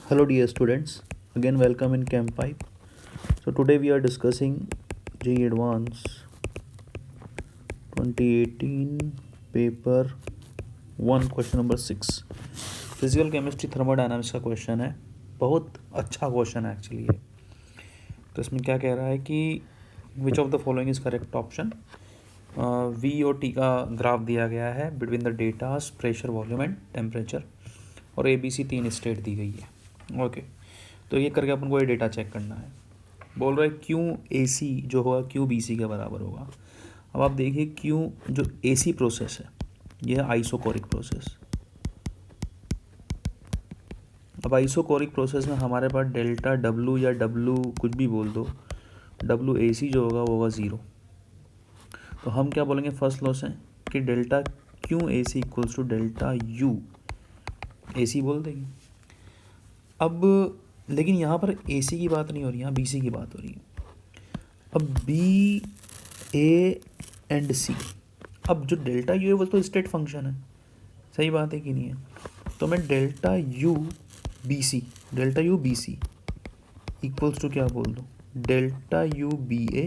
Hello dear students, again welcome in Camp 5. So today we are discussing JEE Advance 2018 paper 1 question number 6. Physical chemistry thermodynamics का question है। बहुत अच्छा question है actually ये। तो इसमें क्या कह रहा है कि which of the following is correct option. V और टी का ग्राफ दिया गया है between the datas pressure volume and temperature और ABC 3 स्टेट दी गई है। ओके तो ये करके अपन को ये डेटा चेक करना है। बोल रहा है क्यों AC जो होगा क्यों BC के बराबर होगा। अब आप देखिए क्यों जो AC प्रोसेस है ये है आइसोकोरिक प्रोसेस। अब आइसोकोरिक प्रोसेस में हमारे पास डेल्टा W या W कुछ भी बोल दो, WAC जो होगा वो होगा 0। तो हम क्या बोलेंगे फर्स्ट लॉ से कि डेल्टा क्यों AC equals to delta U AC बोल देंगे। अब लेकिन यहाँ पर AC की बात नहीं हो रही, यहाँ BC की बात हो रही है। अब B A एंड C, अब जो डेल्टा U है वो तो स्टेट फंक्शन है, सही बात है कि नहीं है। तो मैं delta U BC equals to क्या बोल दूँ, delta U BA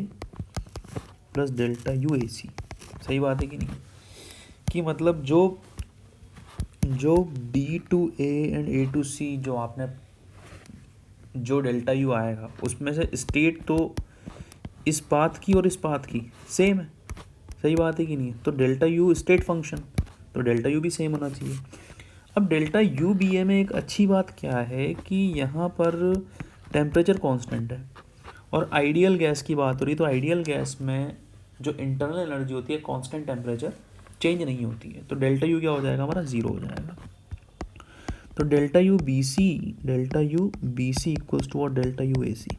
plus delta U AC, सही बात है कि नहीं। कि मतलब जो B to A and A to C जो आपने जो डेल्टा U आएगा उसमें से स्टेट तो इस पाथ की और इस पाथ की सेम है, सही बात है कि नहीं। तो डेल्टा U स्टेट फंक्शन, तो डेल्टा U भी सेम होना चाहिए। अब डेल्टा U BA में एक अच्छी बात क्या है कि यहाँ पर टेम्परेचर कांस्टेंट है और आइडियल गैस की बात हो रही, तो आइडियल गैस में जो इंटरनल एनर्जी होती है कांस्टेंट टेम्परेचर चेंज नहीं होती है। तो डेल्टा U क्या हो जाएगा हमारा 0 हो जाएगा। तो delta U BC equals to what delta U AC।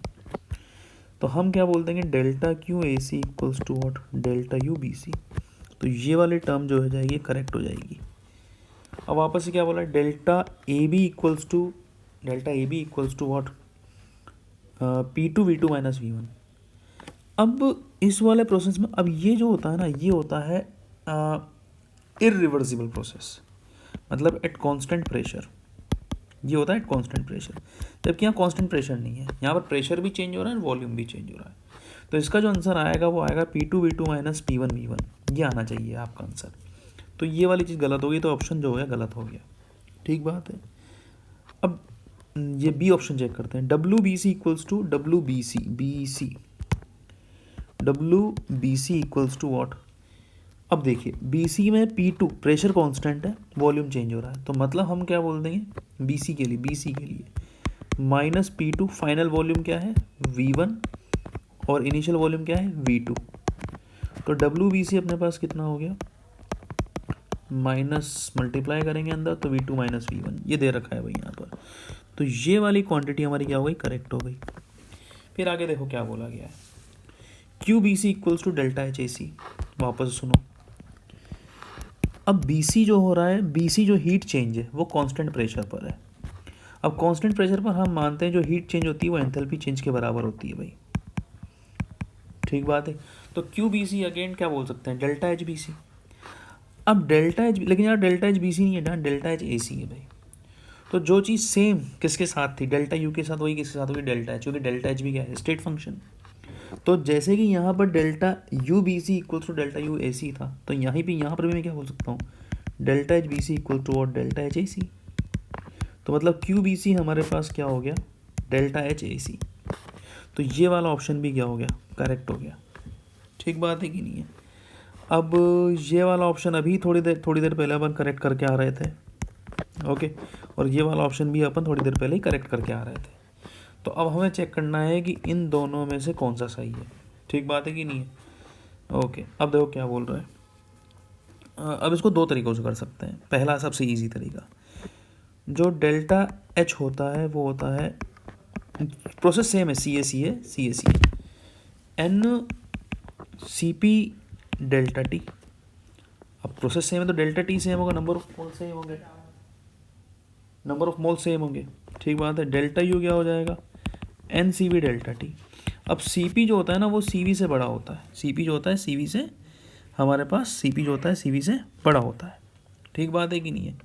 तो हम क्या बोल देंगे delta Q AC equals to what delta U BC। तो ये वाली टर्म जो हो जाएगी करेक्ट हो जाएगी। अब वापस से क्या बोला delta AB equals to what P2 V2 minus V1। अब इस वाले प्रोसेस में अब ये जो होता है ना ये होता है इरिवर्सिबल प्रोसेस, मतलब एट कांस्टेंट प्रेशर, ये होता है एट कांस्टेंट प्रेशर। जबकि यहाँ कांस्टेंट प्रेशर नहीं है, यहाँ पर प्रेशर भी चेंज हो रहा है और वॉल्यूम भी चेंज हो रहा है। तो इसका जो आंसर आएगा वो आएगा P2 V2 minus P1 V1, ये आना चाहिए आपका आंसर। तो ये वाली चीज़ गलत होगी, तो ऑप्शन जो हो गया गलत हो गया, ठीक बात है। अब ये बी ऑप्शन चेक करते हैं, WBC equals to WBC equals to what. अब देखिए BC में P2 प्रेशर कांस्टेंट है, वॉल्यूम चेंज हो रहा है, तो मतलब हम क्या बोल देंगे BC के लिए माइनस P2 फाइनल वॉल्यूम क्या है V1 और इनिशियल वॉल्यूम क्या है V2। तो WBC अपने पास कितना हो गया, माइनस मल्टीप्लाई करेंगे अंदर तो V2 माइनस V1 ये दे रखा है भाई यहाँ पर। तो ये वाली क्वांटिटी हमारी क्या हो गई, करेक्ट हो गई। फिर आगे देखो क्या बोला गया है, QBC equals to delta HAC। वापस सुनो, अब BC जो हो रहा है, BC जो हीट चेंज है वो कांस्टेंट प्रेशर पर है। अब कांस्टेंट प्रेशर पर हम मानते हैं जो हीट चेंज होती है वो एंथैल्पी चेंज के बराबर होती है भाई, ठीक बात है। तो QBC अगेन क्या बोल सकते हैं डेल्टा HBC। अब डेल्टा एच, लेकिन यार डेल्टा HBC नहीं है ना, डेल्टा HAC है भाई। तो जो चीज़ सेम किसके साथ थी डेल्टा U के साथ, वही किसके साथ होगी डेल्टा H, क्योंकि डेल्टा H भी क्या है स्टेट फंक्शन। तो जैसे कि यहाँ पर delta UBC equals to delta UAC था, तो यहाँ पर भी मैं क्या बोल सकता हूँ डेल्टा HBC इक्वल टू और डेल्टा HAC। तो मतलब QBC हमारे पास क्या हो गया डेल्टा HAC। तो ये वाला ऑप्शन भी क्या हो गया करेक्ट हो गया, ठीक बात है कि नहीं है। अब ये वाला ऑप्शन अभी थोड़ी देर पहले अपन करेक्ट करके आ रहे थे, ओके, और ये वाला ऑप्शन भी अपन थोड़ी देर पहले ही करेक्ट करके आ रहे थे। तो अब हमें चेक करना है कि इन दोनों में से कौन सा सही है, ठीक बात है कि नहीं है। ओके अब देखो क्या बोल रहा है। अब इसको दो तरीक़ों से कर सकते हैं। पहला सबसे इजी तरीका, जो डेल्टा H होता है वो होता है, प्रोसेस सेम है CAC NCP डेल्टा T। अब प्रोसेस सेम है तो डेल्टा T सेम होगा, नंबर ऑफ मोल सेम होंगे, ठीक बात है। डेल्टा U क्या हो जाएगा NCV डेल्टा T। अब CP जो होता है ना वो CV से बड़ा होता है, CP जो होता है CV से, हमारे पास CP जो होता है CV से बड़ा होता है, ठीक बात है कि नहीं है,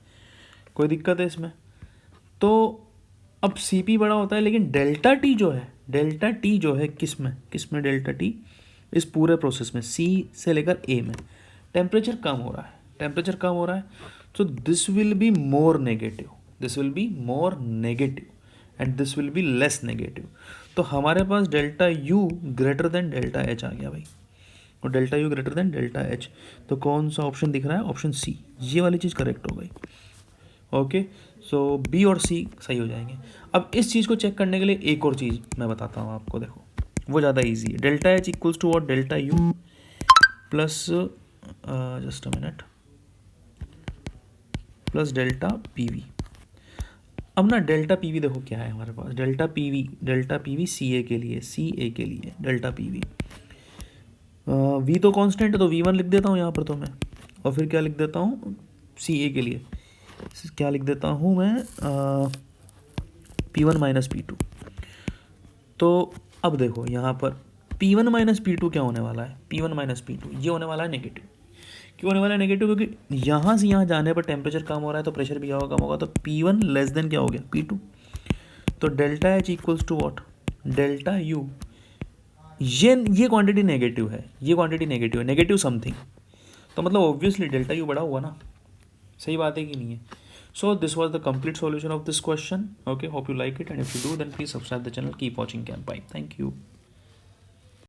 कोई दिक्कत है इसमें। तो अब सी पी बड़ा होता है, लेकिन डेल्टा टी जो है किस में डेल्टा टी, इस पूरे प्रोसेस में सी से लेकर ए में टेम्परेचर कम हो रहा है, तो this will be more negative and this will be less negative. तो हमारे पास delta U greater than delta H आ गया भाई, और delta U greater than delta H, तो कौन सा ऑप्शन दिख रहा है? ऑप्शन सी, ये वाली चीज़ करेक्ट हो गई। ओके, सो बी और सी सही हो जाएंगे। अब इस चीज़ को चेक करने के लिए एक और चीज़ मैं बताता हूँ आपको, देखो वो ज़्यादा इजी है। डेल्टा एच इक्वल्स टू और delta you plus just a minute plus delta P V. अब ना डेल्टा पी वी देखो क्या है हमारे पास, डेल्टा पी वी सी ए के लिए डेल्टा पी वी, वी तो कांस्टेंट है तो वी वन लिख देता हूँ यहाँ पर तो मैं, और फिर क्या लिख देता हूँ सी ए के लिए, क्या लिख देता हूँ मैं P one minus P two. तो अब देखो यहाँ पर P one minus P two क्या होने वाला है? P one minus P two ये होने वाला है नेगेटिव। क्यों होने वाला है नेगेटिव? क्योंकि यहाँ से यहाँ जाने पर टेम्परेचर कम हो रहा है तो प्रेशर भी क्या होगा? कम होगा। तो पी वन लेस देन क्या हो गया? P two. तो delta H equals to what? Delta U. ये क्वांटिटी नेगेटिव है, नेगेटिव समथिंग, तो मतलब ऑब्वियसली डेल्टा यू बड़ा हुआ ना। सही बात है कि नहीं है? So this was the complete solution of this question. Okay, hope you like it, and if you do, then please subscribe the channel. Keep watching Camp Pipe. Thank you.